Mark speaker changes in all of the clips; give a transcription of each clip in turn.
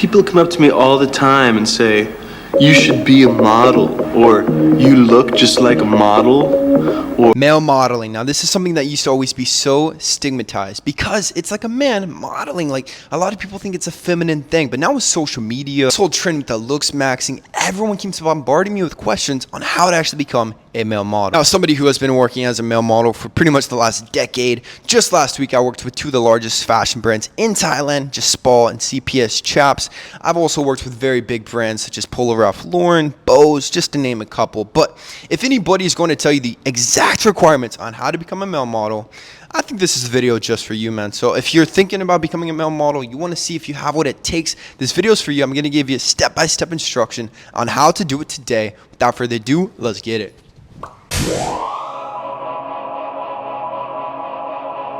Speaker 1: People come up to me all the time and say, you should be a model, or you look just like a model, or
Speaker 2: male modeling. Now, this is something that used to always be so stigmatized because it's like a man modeling. Like, a lot of people think it's a feminine thing, but now with social media, this whole trend with the looks maxing, everyone keeps bombarding me with questions on how to actually become a male model. Now, as somebody who has been working as a male model for pretty much the last decade, just last week I worked with two of the largest fashion brands in Thailand, just Spa and CPS Chaps. I've also worked with very big brands such as Polo Ralph Lauren, Bose, just to name a couple. But if anybody is going to tell you the exact requirements on how to become a male model, I think this is a video just for you, man. So if you're thinking about becoming a male model, you want to see if you have what it takes, this video is for you. I'm going to give you a step-by-step instruction on how to do it today. Without further ado, let's get it.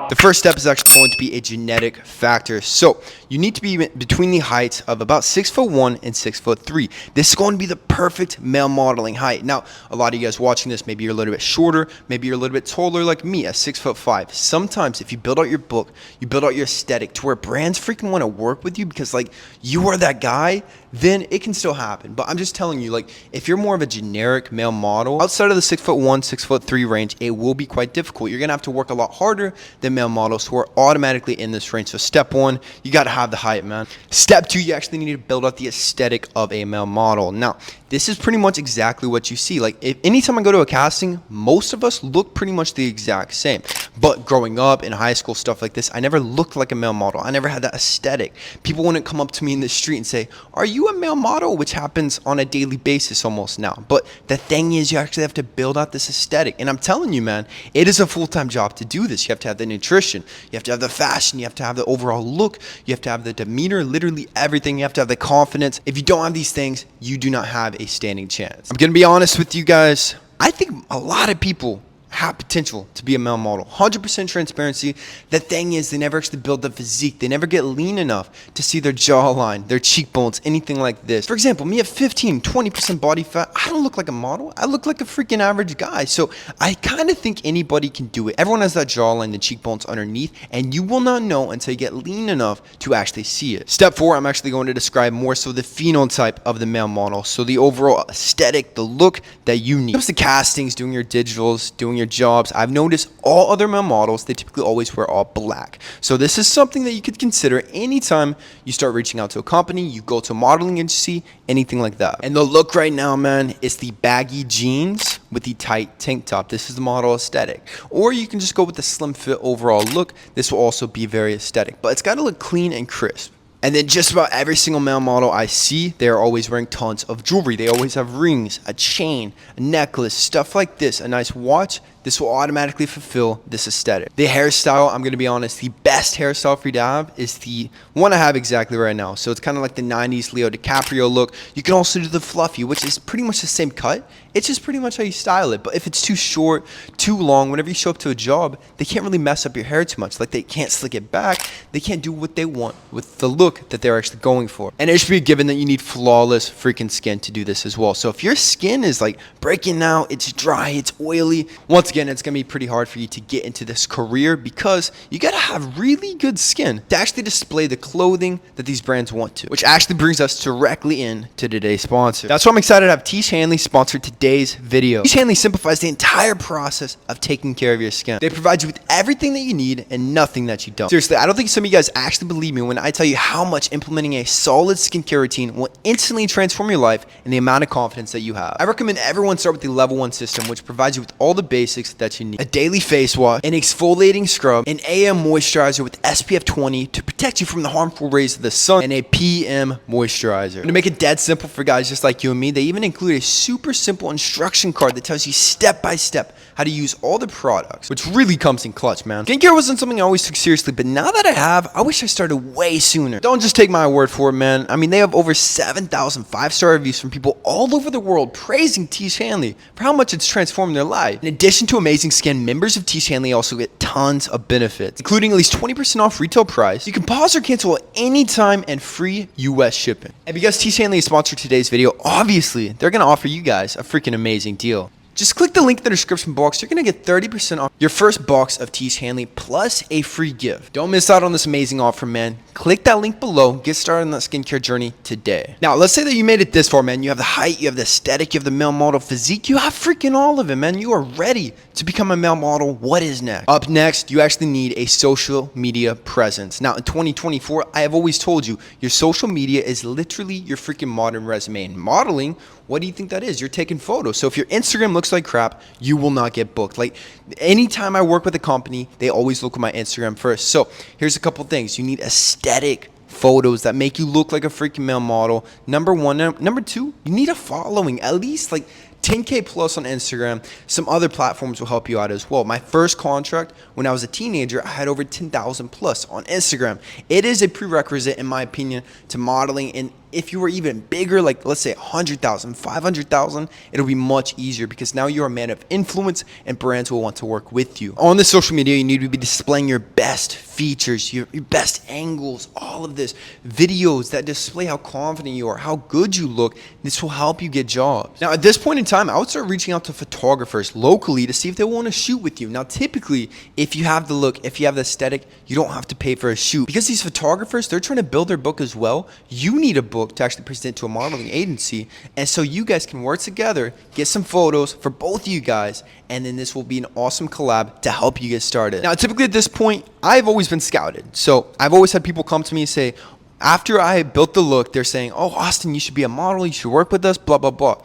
Speaker 2: The first step is actually going to be a genetic factor. So you need to be between the heights of about 6'1" and 6'3". This is going to be the perfect male modeling height. Now, a lot of you guys watching this, maybe you're a little bit shorter, maybe you're a little bit taller like me at 6'5". Sometimes if you build out your book, you build out your aesthetic to where brands freaking want to work with you because like you are that guy, then it can still happen. But I'm just telling you, like, if you're more of a generic male model outside of the 6'1", 6'3" range, it will be quite difficult. You're gonna have to work a lot harder than male models who are automatically in this range. So step one, you got to have the height, man. Step two, you actually need to build out the aesthetic of a male model. Now, this is pretty much exactly what you see. Like, if anytime I go to a casting, most of us look pretty much the exact same. But growing up in high school, stuff like this, I never looked like a male model. I never had that aesthetic. People wouldn't come up to me in the street and say, are you a male model? Which happens on a daily basis almost now. But the thing is, you actually have to build out this aesthetic. And I'm telling you, man, it is a full-time job to do this. You have to have the nutrition. You have to have the fashion. You have to have the overall look. You have to have the demeanor, literally everything. You have to have the confidence. If you don't have these things, you do not have a standing chance. I'm going to be honest with you guys. I think a lot of people have potential to be a male model. 100% transparency. The thing is, they never actually build the physique. They never get lean enough to see their jawline, their cheekbones, anything like this. For example, me at 15, 20% body fat, I don't look like a model. I look like a freaking average guy. So I kind of think anybody can do it. Everyone has that jawline, the cheekbones underneath, and you will not know until you get lean enough to actually see it. Step four, I'm actually going to describe more so the phenotype of the male model. So the overall aesthetic, the look that you need. When it comes to castings, doing your digitals, doing your jobs, I've noticed all other male models, they typically always wear all black. So this is something that you could consider anytime you start reaching out to a company, you go to a modeling agency, anything like that. And the look right now, man, is the baggy jeans with the tight tank top. This is the model aesthetic. Or you can just go with the slim fit overall look. This will also be very aesthetic, but it's got to look clean and crisp. And then just about every single male model I see, they're always wearing tons of jewelry. They always have rings, a chain, a necklace, stuff like this, a nice watch. This will automatically fulfill this aesthetic. The hairstyle, I'm going to be honest, the best hairstyle for you to have is the one I have exactly right now. So it's kind of like the 90s Leo DiCaprio look. You can also do the fluffy, which is pretty much the same cut. It's just pretty much how you style it. But if it's too short, too long, whenever you show up to a job, they can't really mess up your hair too much. Like, they can't slick it back. They can't do what they want with the look that they're actually going for. And it should be given that you need flawless freaking skin to do this as well. So if your skin is like breaking out, it's dry, it's oily, once again, it's going to be pretty hard for you to get into this career because you got to have really good skin to actually display the clothing that these brands want to. Which actually brings us directly into today's sponsor. That's why I'm excited to have Tish Hanley sponsor today's video. Tish Hanley simplifies the entire process of taking care of your skin. They provide you with everything that you need and nothing that you don't. Seriously, I don't think some of you guys actually believe me when I tell you how much implementing a solid skincare routine will instantly transform your life and the amount of confidence that you have. I recommend everyone start with the level 1 system, which provides you with all the basics that you need. A daily face wash, an exfoliating scrub, an AM moisturizer with SPF 20 to protect you from the harmful rays of the sun, and a PM moisturizer. And to make it dead simple for guys just like you and me, they even include a super simple instruction card that tells you step by step how to use all the products, which really comes in clutch, man. Skincare wasn't something I always took seriously, but now that I have, I wish I started way sooner. Don't just take my word for it, man. I mean, they have over 7,000 5-star reviews from people all over the world praising Tish Hanley for how much it's transformed their life. In addition to amazing skin, members of Tish Hanley also get tons of benefits, including at least 20% off retail price. You can pause or cancel at any time and free US shipping. And because Tish Hanley is sponsored today's video, obviously, they're going to offer you guys a freaking amazing deal. Just click the link in the description box. You're going to get 30% off your first box of Tees Hanley plus a free gift. Don't miss out on this amazing offer, man. Click that link below. Get started on that skincare journey today. Now, let's say that you made it this far, man. You have the height, you have the aesthetic, you have the male model physique. You have freaking all of it, man. You are ready to become a male model. What is next? Up next, you actually need a social media presence. Now, in 2024, I have always told you, your social media is literally your freaking modern resume. And modeling, what do you think that is? You're taking photos. So if your Instagram looks like crap, you will not get booked. Like, anytime I work with a company, they always look at my Instagram first. So here's a couple things. You need aesthetic photos that make you look like a freaking male model. Number one. Number two, you need a following, at least like 10K plus on Instagram. Some other platforms will help you out as well. My first contract when I was a teenager, I had over 10,000 plus on Instagram. It is a prerequisite, in my opinion, to modeling. And if you were even bigger, like let's say 100,000, 500,000, it'll be much easier because now you're a man of influence and brands will want to work with you. On the social media, you need to be displaying your best features, your best angles, all of this, videos that display how confident you are, how good you look. This will help you get jobs. Now, at this point in time, I would start reaching out to photographers locally to see if they want to shoot with you. Now, typically, if you have the look, if you have the aesthetic, you don't have to pay for a shoot. Because these photographers, they're trying to build their book as well. You need a book to actually present to a modeling agency, and so you guys can work together, get some photos for both of you guys, and then this will be an awesome collab to help you get started. Now, typically at this point, I've always been scouted. So I've always had people come to me and say, after I built the look, they're saying, oh, Austin, you should be a model, you should work with us, blah, blah, blah.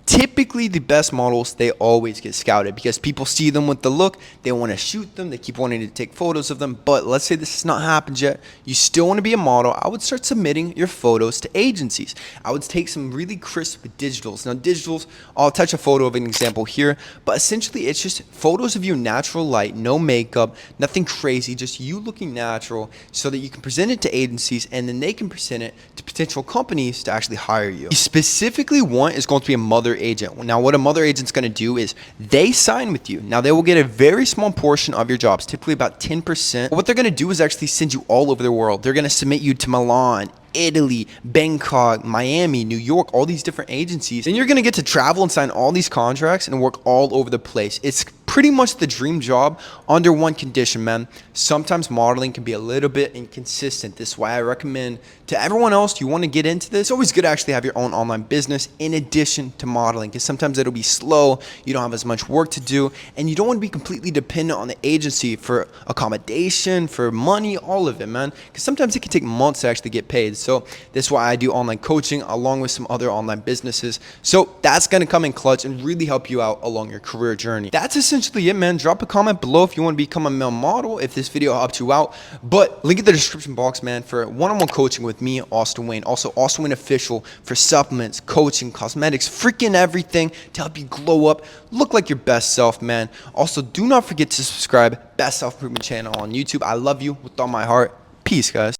Speaker 2: Typically, the best models, they always get scouted because people see them with the look, they want to shoot them, they keep wanting to take photos of them. But let's say this has not happened yet, you still want to be a model, I would start submitting your photos to agencies. I would take some really crisp digitals. Now, digitals, I'll attach a photo of an example here, but essentially it's just photos of your natural light, no makeup, nothing crazy, just you looking natural so that you can present it to agencies and then they can present it to potential companies to actually hire you. You specifically want is going to be a mother agent. Now, what a mother agent's going to do is they sign with you. Now, they will get a very small portion of your jobs, typically about 10%. But what they're going to do is actually send you all over the world. They're going to submit you to Milan, Italy, Bangkok, Miami, New York, all these different agencies. And you're going to get to travel and sign all these contracts and work all over the place. It's pretty much the dream job under one condition, man. Sometimes modeling can be a little bit inconsistent. This is why I recommend to everyone else, you want to get into this, it's always good to actually have your own online business in addition to modeling, because sometimes it'll be slow, you don't have as much work to do, and you don't want to be completely dependent on the agency for accommodation, for money, all of it, man, because sometimes it can take months to actually get paid. So this is why I do online coaching along with some other online businesses. So that's going to come in clutch and really help you out along your career journey. That's essentially it, man. Drop a comment below if you want to become a male model, if this video helped you out. But link in the description box, man, for one-on-one coaching with me, Austin Wayne. Also, Austin Wayne Official for supplements, coaching, cosmetics, freaking everything to help you glow up, look like your best self, man. Also, do not forget to subscribe. Best Self Improvement channel on YouTube. I love you with all my heart. Peace, guys.